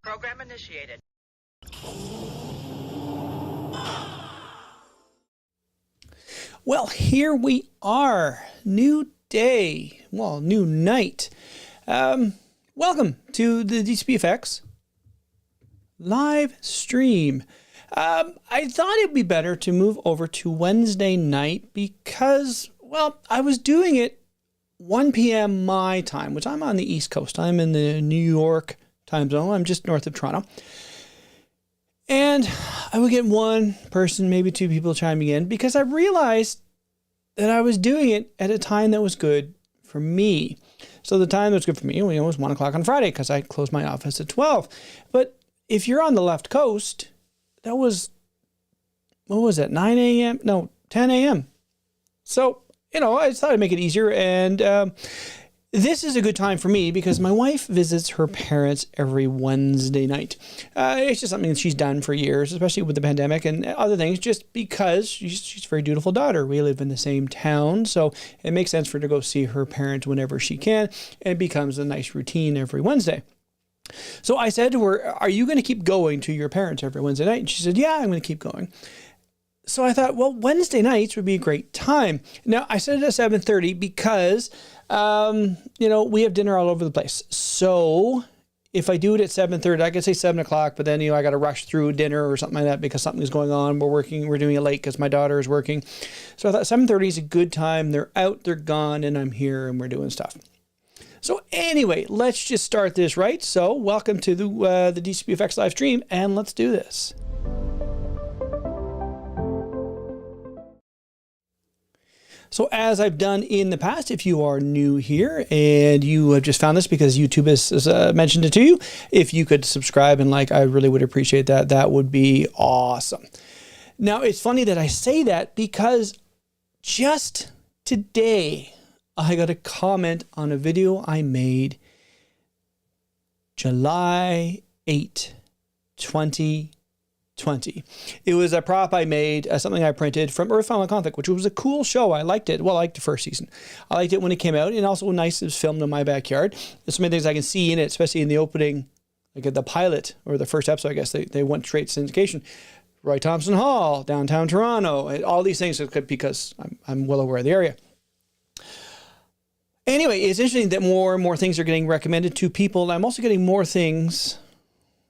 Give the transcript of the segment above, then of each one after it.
Program initiated. Well, here we are. New day. Well, new night. Welcome to the DCPFX live stream. I thought it'd be better to move over to Wednesday night because, well, I was doing it 1 p.m. my time, which I'm on the East Coast. I'm in the New York time zone. I'm just north of Toronto. And I would get one person, maybe two people chiming in because I realized that I was doing it at a time that was good for me. So the time that was good for me, was 1 o'clock on Friday because I closed my office at 12. But if you're on the left coast, that was, what was it, 9 a.m.? No, 10 a.m. So, I just thought I'd make it easier. And this is a good time for me because my wife visits her parents every Wednesday night. It's just something that she's done for years, especially with the pandemic and other things, just because she's a very dutiful daughter. We live in the same town, so it makes sense for her to go see her parents whenever she can, and it becomes a nice routine every Wednesday. So I said to her, are you going to keep going to your parents every Wednesday night? And she said, yeah, I'm going to keep going. So I thought, well, Wednesday nights would be a great time. Now, I said it at 7:30 because, we have dinner all over the place. So if I do it at 7:30, I could say 7 o'clock, but then, I got to rush through dinner or something like that because something's going on. We're doing it late because my daughter is working. So I thought 7:30 is a good time. They're out, they're gone, and I'm here and we're doing stuff. So anyway, let's just start this right. So welcome to the DCPFX live stream, and let's do this. So as I've done in the past, if you are new here and you have just found this because YouTube has mentioned it to you, if you could subscribe and like, I really would appreciate that. That would be awesome. Now, it's funny that I say that because just today, I got a comment on a video I made July 8, 2020. It was a prop I made, something I printed from Earth Final Conflict, which was a cool show. I liked it. Well, I liked the first season. I liked it when it came out, and also nice it was filmed in my backyard. There's so many things I can see in it, especially in the opening, like at the pilot, or the first episode, I guess. They went straight to syndication. Roy Thompson Hall, downtown Toronto, and all these things because I'm well aware of the area. Anyway, it's interesting that more and more things are getting recommended to people. I'm also getting more things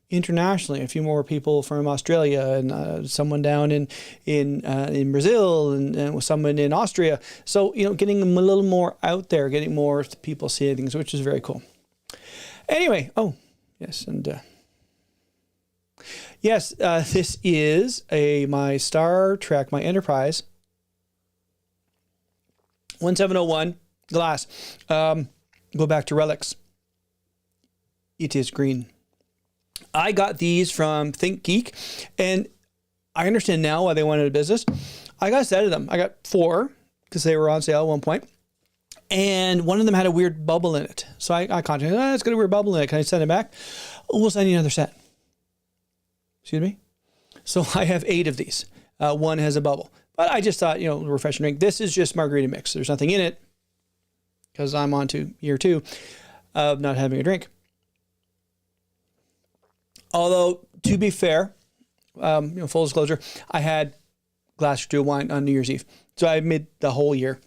internationally. A few more people from Australia and someone down in Brazil and with someone in Austria. So, getting them a little more out there, getting more people seeing things, which is very cool. Anyway, oh, yes, and yes, this is my Star Trek, my Enterprise 1701 glass. Go back to relics. It is green. I got these from Think Geek, and I understand now why they went out of business. I got a set of them. I got 4 because they were on sale at one point, and one of them had a weird bubble in it. So I contacted, it's got a weird bubble in it. Can I send it back? We'll send you another set. Excuse me? So I have 8 of these. One has a bubble. But I just thought, refreshing drink. This is just margarita mix. There's nothing in it because I'm on to year 2 of not having a drink. Although, to be fair, full disclosure, I had glass or 2 of wine on New Year's Eve. So I made the whole year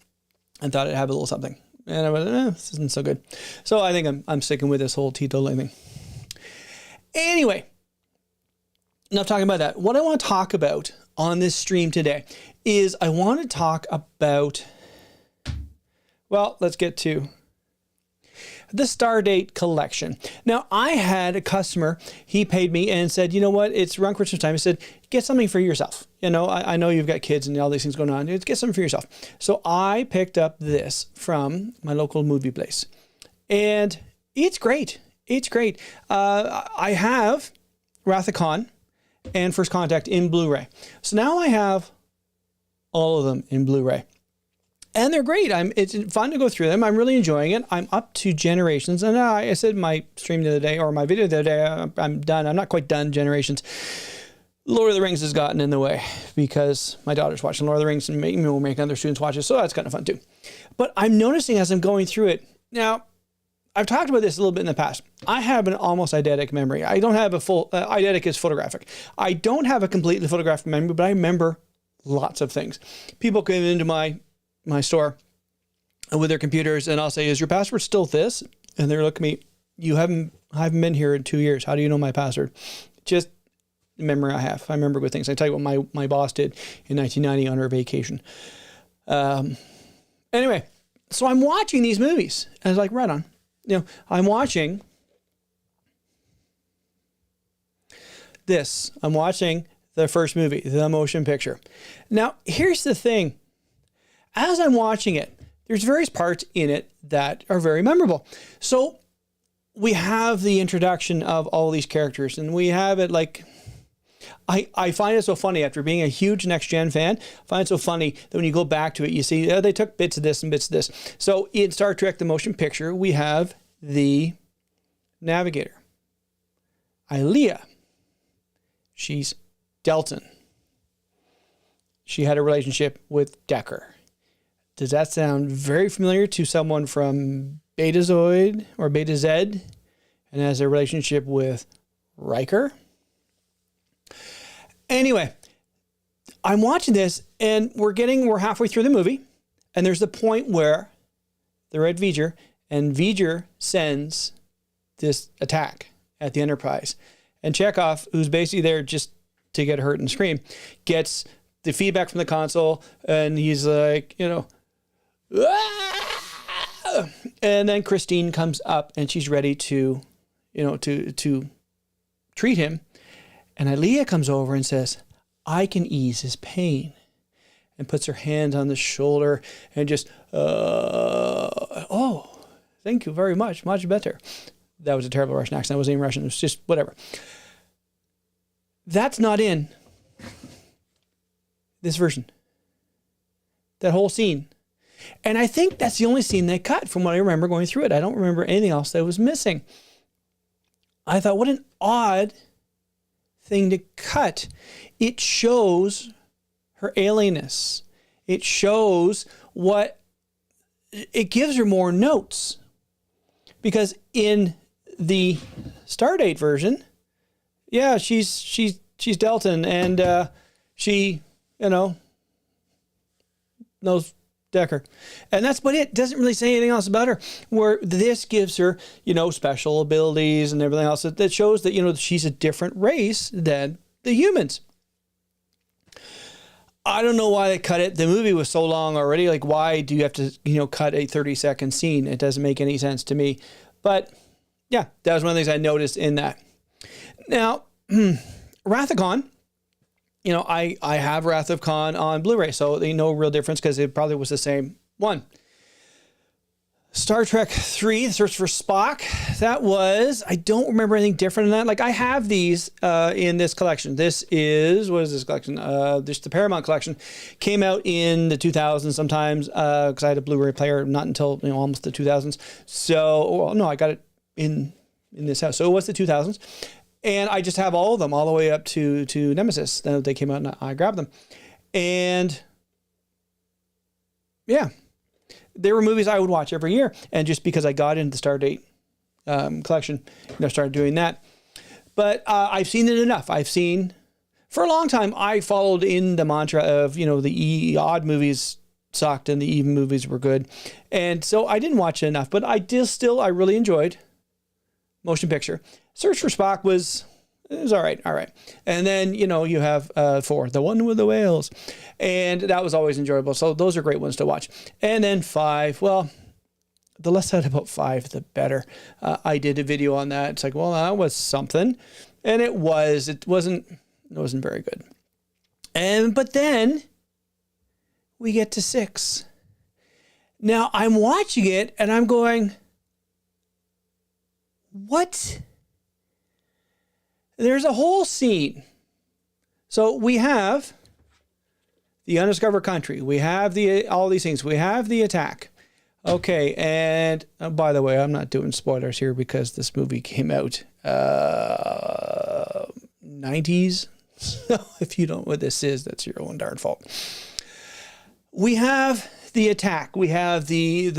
and thought I'd have a little something. And I went, this isn't so good. So I think I'm sticking with this whole teetotaling thing. Anyway, enough talking about that. What I want to talk about on this stream today is I want to talk about, well, let's get to the Stardate collection. Now, I had a customer, he paid me and said, you know what, it's around Christmas time. He said, get something for yourself. I know you've got kids and all these things going on. Get something for yourself. So I picked up this from my local movie place. And it's great. It's great. I have Wrath of Khan and First Contact in Blu-ray. So now I have all of them in Blu-ray. And they're great. It's fun to go through them. I'm really enjoying it. I'm up to Generations. And I said in my stream the other day, or my video the other day, I'm done. I'm not quite done Generations. Lord of the Rings has gotten in the way because my daughter's watching Lord of the Rings and we'll make other students watch it. So that's kind of fun too. But I'm noticing as I'm going through it. Now, I've talked about this a little bit in the past. I have an almost eidetic memory. I don't have a full, eidetic is photographic. I don't have a completely photographic memory, but I remember lots of things. People come into my store with their computers and I'll say, is your password still this? And they're looking at me, I haven't been here in 2 years. How do you know my password? Just the memory I have. I remember good things. I tell you what my boss did in 1990 on her vacation. Anyway, so I'm watching these movies. And I was like, right on. I'm watching this. I'm watching the first movie, the motion picture. Now, here's the thing. As I'm watching it, there's various parts in it that are very memorable. So we have the introduction of all these characters, and we have it like, I find it so funny after being a huge Next Gen fan. I find it so funny that when you go back to it, you see they took bits of this and bits of this. So in Star Trek, the motion picture, we have the navigator, Ilea. She's Delton. She had a relationship with Decker. Does that sound very familiar to someone from Betazoid or Beta Z and has a relationship with Riker? Anyway, I'm watching this and we're halfway through the movie, and there's the point where they're at V'ger and V'ger sends this attack at the Enterprise. And Chekhov, who's basically there just to get hurt and scream, gets the feedback from the console and he's like, "Ah!" And then Christine comes up and she's ready to treat him. And Ilea comes over and says, I can ease his pain. And puts her hand on the shoulder and just, oh, thank you very much. Much better. That was a terrible Russian accent. That wasn't even Russian. It was just whatever. That's not in this version. That whole scene. And I think that's the only scene they cut from what I remember going through it. I don't remember anything else that was missing. I thought, what an odd thing to cut. It shows her alienness. It shows it gives her more notes. Because in the Stardate version, yeah, she's Delton and she, knows Decker. And that's about it. Doesn't really say anything else about her. Where this gives her, special abilities and everything else that shows that, she's a different race than the humans. I don't know why they cut it. The movie was so long already. Like, why do you have to, cut a 30-second scene? It doesn't make any sense to me. But yeah, that was one of the things I noticed in that. Now, Wrath of Khan. I have Wrath of Khan on Blu-ray, so no real difference because it probably was the same one. Star Trek 3, The Search for Spock. I don't remember anything different in that. Like, I have these in this collection. What is this collection? This the Paramount collection. Came out in the 2000s sometimes because I had a Blu-ray player, not until almost the 2000s. So, no, I got it in this house. So it was the 2000s. And I just have all of them all the way up to Nemesis. They came out and I grabbed them. And yeah, they were movies I would watch every year. And just because I got into the Stardate collection, I started doing that. But I've seen it enough. For a long time, I followed in the mantra of, the odd movies sucked and the even movies were good. And so I didn't watch it enough. But I really enjoyed motion picture. Search for Spock was all right. And then, you have 4, the one with the whales. And that was always enjoyable. So those are great ones to watch. And then 5, well, the less said about 5, the better. I did a video on that. It's like, well, that was something. And it wasn't very good. But then we get to 6. Now I'm watching it and I'm going, what? There's a whole scene. So we have the undiscovered country. We have all these things. We have the attack. Okay, and by the way, I'm not doing spoilers here because this movie came out 90s. So if you don't know what this is, that's your own darn fault. We have the attack. We have the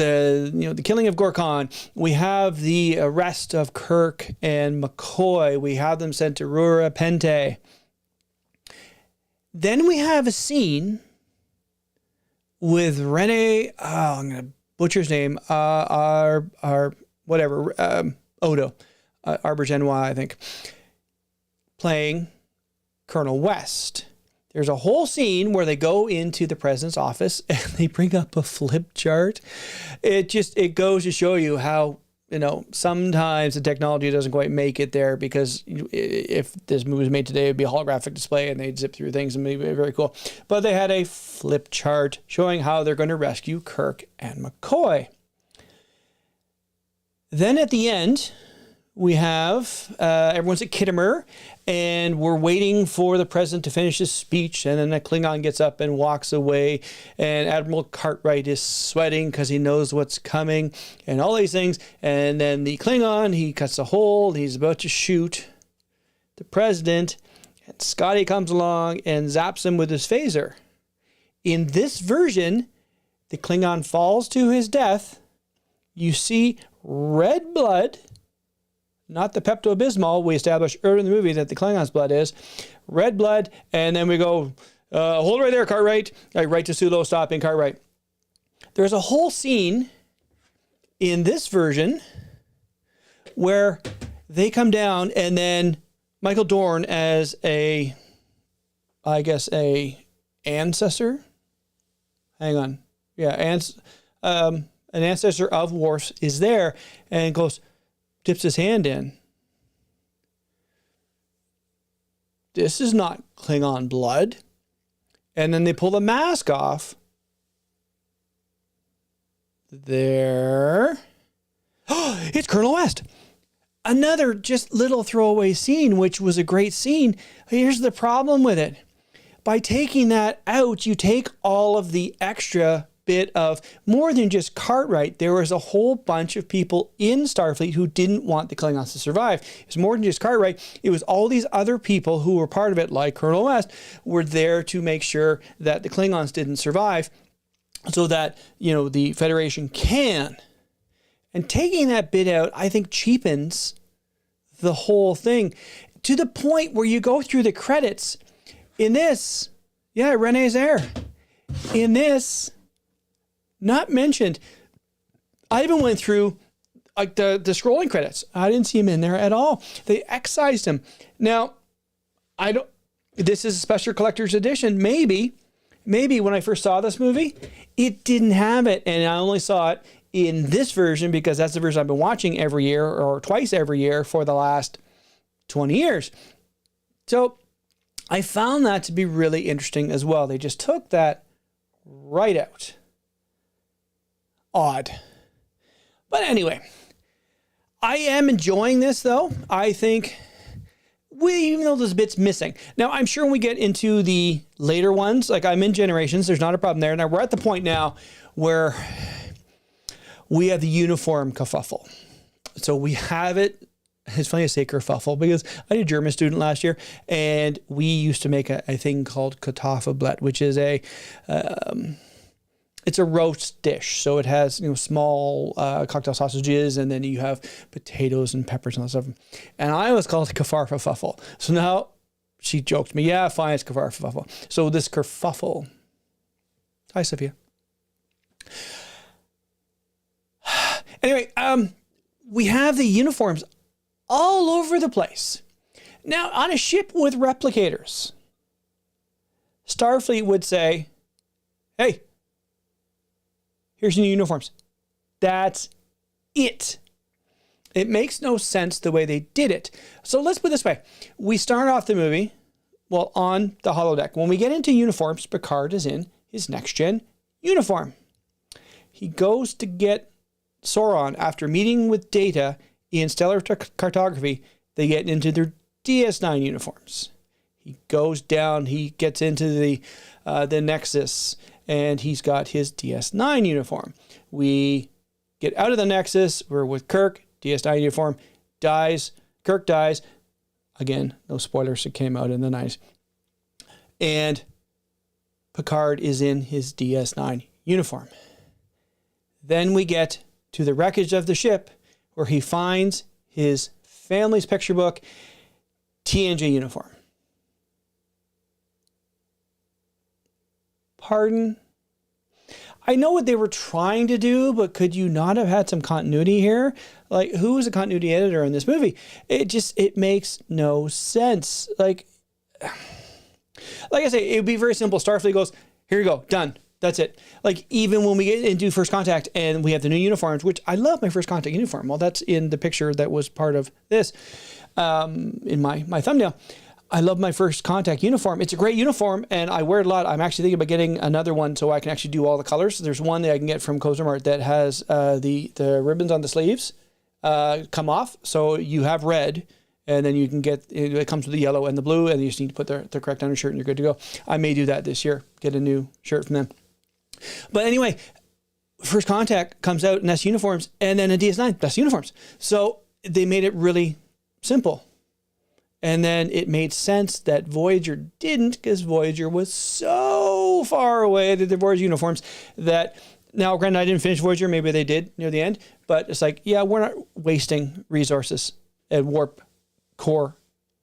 killing of Gorkon. We have the arrest of Kirk and McCoy. We have them sent to Rura Penthe. Then we have a scene with Rene, I'm going to butcher his name, Odo, Aubergenois, I think, playing Colonel West. There's a whole scene where they go into the president's office and they bring up a flip chart. It goes to show you how, sometimes the technology doesn't quite make it there, because if this movie was made today, it'd be a holographic display and they'd zip through things and it'd be very cool. But they had a flip chart showing how they're going to rescue Kirk and McCoy. Then at the end, we have everyone's at Kittimer, and we're waiting for the president to finish his speech, and then a Klingon gets up and walks away, and Admiral Cartwright is sweating because he knows what's coming, and all these things. And then the Klingon, he cuts a hole, he's about to shoot the president, and Scotty comes along and zaps him with his phaser. In this version, the Klingon falls to his death. You see red blood, not the Pepto-Bismol we established earlier in the movie that the Klingon's blood is. Red blood, and then we go, hold right there, Cartwright. Right to Sulu, stopping Cartwright. There's a whole scene in this version where they come down, and then Michael Dorn as a ancestor. Hang on. Yeah, an ancestor of Worf's is there, and goes, dips his hand in. This is not Klingon blood. And then they pull the mask off. There. It's Colonel West. Another just little throwaway scene, which was a great scene. Here's the problem with it. By taking that out, you take all of the extra bit of more than just Cartwright. There was a whole bunch of people in Starfleet who didn't want the Klingons to survive. It was more than just Cartwright. It was all these other people who were part of it, like Colonel West, were there to make sure that the Klingons didn't survive, so that, the Federation can. And taking that bit out, I think, cheapens the whole thing to the point where you go through the credits. In this, Renee's there. In this, not mentioned. I even went through the scrolling credits. I didn't see him in there at all. They excised him. Now, this is a special collector's edition. Maybe when I first saw this movie, it didn't have it, and I only saw it in this version because that's the version I've been watching every year or twice every year for the last 20 years. So I found that to be really interesting as well. They just took that right out. Odd. But anyway, I am enjoying this, though. I think, even though there's bits missing. Now, I'm sure when we get into the later ones, like I'm in Generations, there's not a problem there. Now, we're at the point now where we have the uniform kerfuffle. So we have it. It's funny to say kerfuffle because I did a German student last year, and we used to make a thing called Kartoffelblät, which is it's a roast dish. So it has, small cocktail sausages, and then you have potatoes and peppers and all that stuff. And I always called it Kafarfafuffle. So now she joked me, yeah, fine, it's Kafarfafuffle. So this kerfuffle. Hi, Sophia. Anyway, we have the uniforms all over the place. Now, on a ship with replicators, Starfleet would say, hey, here's your new uniforms. That's it. It makes no sense the way they did it. So let's put it this way. We start off the movie, on the holodeck. When we get into uniforms, Picard is in his next-gen uniform. He goes to get Sauron after meeting with Data in stellar cartography. They get into their DS9 uniforms. He goes down, he gets into the Nexus, and he's got his DS9 uniform. We get out of the Nexus, we're with Kirk, DS9 uniform, dies, Kirk dies. Again, no spoilers, it came out in the 90s. And Picard is in his DS9 uniform. Then we get to the wreckage of the ship where he finds his family's picture book, TNJ uniform. Pardon? I know what they were trying to do, but could you not have had some continuity here? Like, who was the continuity editor in this movie? It makes no sense. Like I say, it would be very simple. Starfleet goes, here you go, done. That's it. Like, even when we get into First Contact and we have the new uniforms, which I love my First Contact uniform. Well, that's in the picture that was part of this, in my thumbnail. I love my First Contact uniform. It's a great uniform, and I wear it a lot. I'm actually thinking about getting another one so I can actually do all the colors. There's one that I can get from Cozumart that has the ribbons on the sleeves come off, so you have red, and then you can get, it comes with the yellow and the blue, and you just need to put the correct undershirt and you're good to go. I may do that this year, get a new shirt from them. But anyway, First Contact comes out in that's uniforms, and then a DS9, that's uniforms. So they made it really simple. And then it made sense that Voyager didn't, because Voyager was so far away to the Voyager uniforms that, now granted I didn't finish Voyager, maybe they did near the end, but it's like, yeah, we're not wasting resources and warp core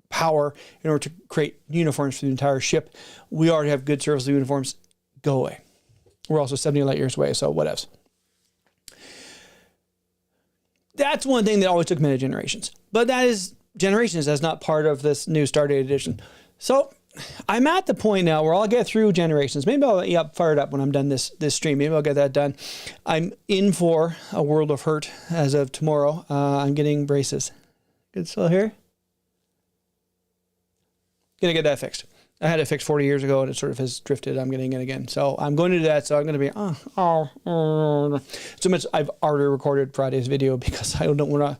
power in order to create uniforms for the entire ship. We already have good service uniforms. Go away. We're also 70 light years away, so whatevs. That's one thing that always took many generations. But that is generations. That's not part of this new Stardate edition. So I'm at the point now where I'll get through generations. Maybe I'll fire it up when I'm done this stream. Maybe I'll get that done. I'm in for a world of hurt as of tomorrow. I'm getting braces. Good still here? Gonna get that fixed. I had it fixed 40 years ago and it sort of has drifted. I'm getting it again. So I'm going to do that. So I'm going to be, so much. I've already recorded Friday's video because I don't want to,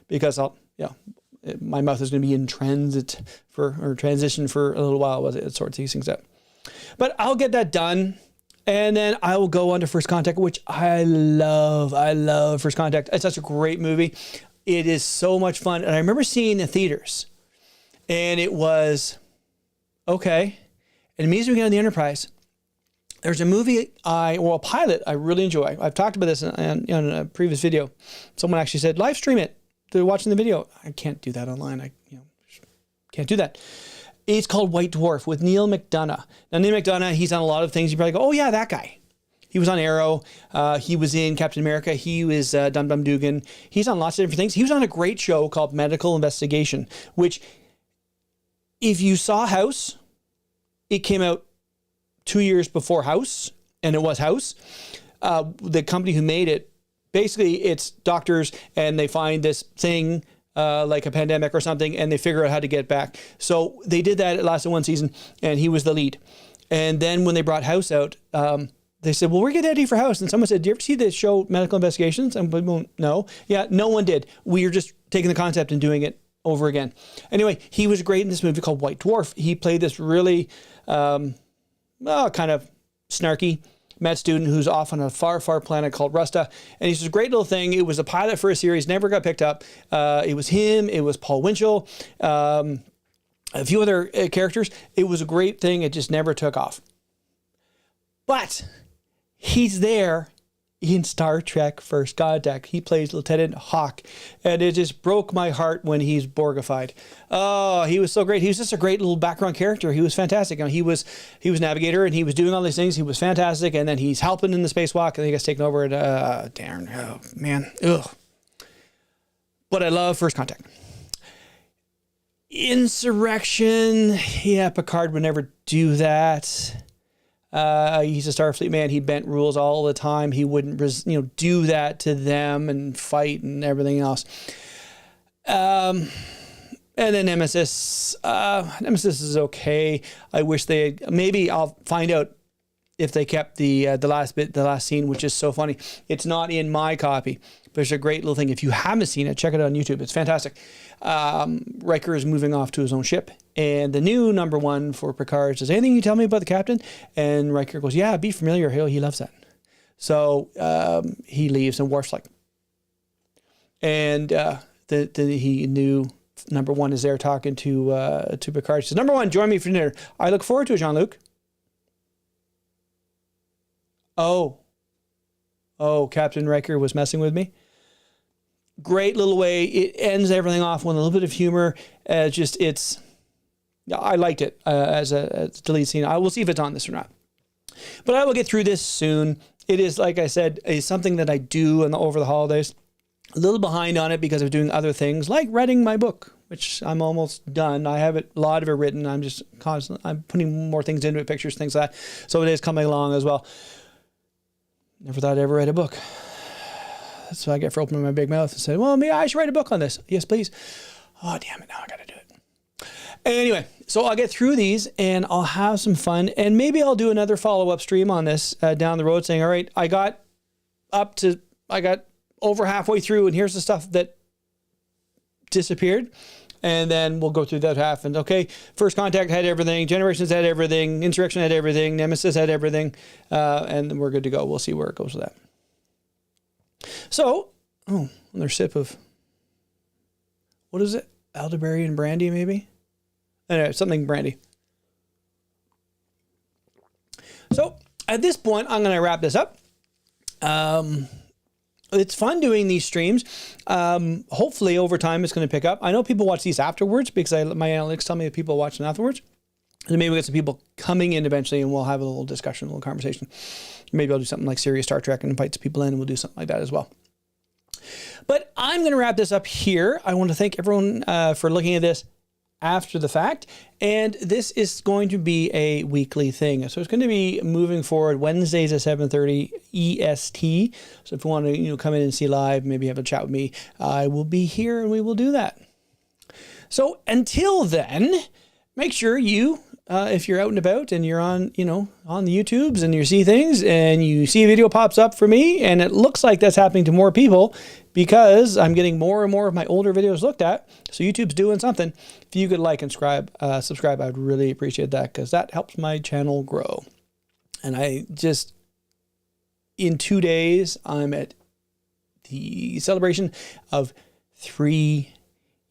because my mouth is going to be in transition for a little while as it sorts these things out. But I'll get that done. And then I will go on to First Contact, which I love. I love First Contact. It's such a great movie. It is so much fun. And I remember seeing it in theaters. And it was, okay. And immediately we got on the Enterprise. There's a movie, a pilot I really enjoy. I've talked about this in a previous video. Someone actually said, live stream it. They're watching the video. I can't do that online. I can't do that. It's called White Dwarf with Neil McDonough. Now, Neil McDonough, he's on a lot of things. You probably go, oh yeah, that guy. He was on Arrow. He was in Captain America. He was Dum Dum Dugan. He's on lots of different things. He was on a great show called Medical Investigation, which, if you saw House, it came out 2 years before House, and it was House. The company who made it, basically it's doctors and they find this thing like a pandemic or something and they figure out how to get back. So they did that. It lasted one season and he was the lead. And then when they brought House out, they said, well, we're getting ready for House. And someone said, do you ever see the show Medical Investigations? And well, no. Yeah, no one did. We are just taking the concept and doing it over again. Anyway, he was great in this movie called White Dwarf. He played this really kind of snarky med student who's off on a far, far planet called Rusta. And he's a great little thing. It was a pilot for a series, never got picked up. It was him. It was Paul Winchell. A few other characters. It was a great thing. It just never took off. But he's there in Star Trek First Contact. He plays Lieutenant Hawk, and it just broke my heart when he's Borgified. Oh, he was so great. He was just a great little background character. He was fantastic. He was navigator, and he was doing all these things. He was fantastic, and then he's helping in the spacewalk, and he gets taken over. And darn, oh man, ugh. But I love First Contact. Insurrection, yeah, Picard would never do that. He's a Starfleet man. He bent rules all the time. He wouldn't, do that to them and fight and everything else. And then Nemesis. Nemesis is okay. I wish maybe I'll find out if they kept the last scene, which is so funny. It's not in my copy, but it's a great little thing. If you haven't seen it, check it out on YouTube. It's fantastic. Riker is moving off to his own ship, and the new number one for Picard says, anything you tell me about the captain? And Riker goes, yeah, be familiar. He loves that. So he leaves, and Worf's like, and he knew number one is there talking to Picard. She says, number one, join me for dinner. I look forward to it, Jean-Luc. Oh, Captain Riker was messing with me. Great little way. It ends everything off with a little bit of humor. I liked it as a delete scene. I will see if it's on this or not. But I will get through this soon. It is, like I said, is something that I do over the holidays. A little behind on it because of doing other things, like writing my book, which I'm almost done. I have a lot of it written. I'm putting more things into it, pictures, things like that. So it is coming along as well. Never thought I'd ever write a book. So I get for opening my big mouth and say, well, maybe I should write a book on this. Yes, please. Oh, damn it. Now I got to do it. Anyway, so I'll get through these and I'll have some fun. And maybe I'll do another follow-up stream on this down the road saying, all right, I got over halfway through and here's the stuff that disappeared. And then we'll go through that half and okay, First Contact had everything, Generations had everything, Insurrection had everything, Nemesis had everything, and we're good to go. We'll see where it goes with that. So, another sip of, what is it? Elderberry and brandy, maybe? Anyway, something brandy. So, at this point, I'm going to wrap this up. It's fun doing these streams. Hopefully, over time, it's going to pick up. I know people watch these afterwards because my analytics tell me that people watch them afterwards. And maybe we'll get some people coming in eventually and we'll have a little discussion, a little conversation. Maybe I'll do something like Serious Star Trek and invite some people in and we'll do something like that as well. But I'm going to wrap this up here. I want to thank everyone for looking at this after the fact. And this is going to be a weekly thing. So it's going to be moving forward Wednesdays at 7:30 EST. So if you want to come in and see live, maybe have a chat with me, I will be here and we will do that. So until then, make sure you if you're out and about and you're on, on the YouTubes and you see things and you see a video pops up for me and it looks like that's happening to more people because I'm getting more and more of my older videos looked at. So YouTube's doing something. If you could like and subscribe, I'd really appreciate that because that helps my channel grow. And in 2 days, I'm at the celebration of 3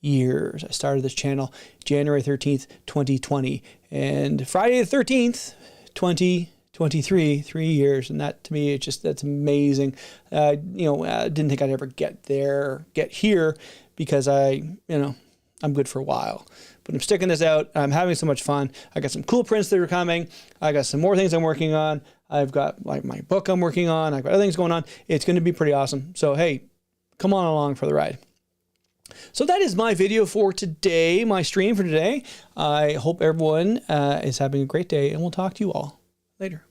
years. I started this channel January 13th, 2020 and Friday the 13th, 2023, 3 years. And that to me, that's amazing. Didn't think I'd ever get here because I'm good for a while, but I'm sticking this out. I'm having so much fun. I got some cool prints that are coming. I got some more things I'm working on. I've got like my book I'm working on. I've got other things going on. It's going to be pretty awesome. So, hey, come on along for the ride. So that is my video for today, my stream for today. I hope everyone is having a great day, and we'll talk to you all later.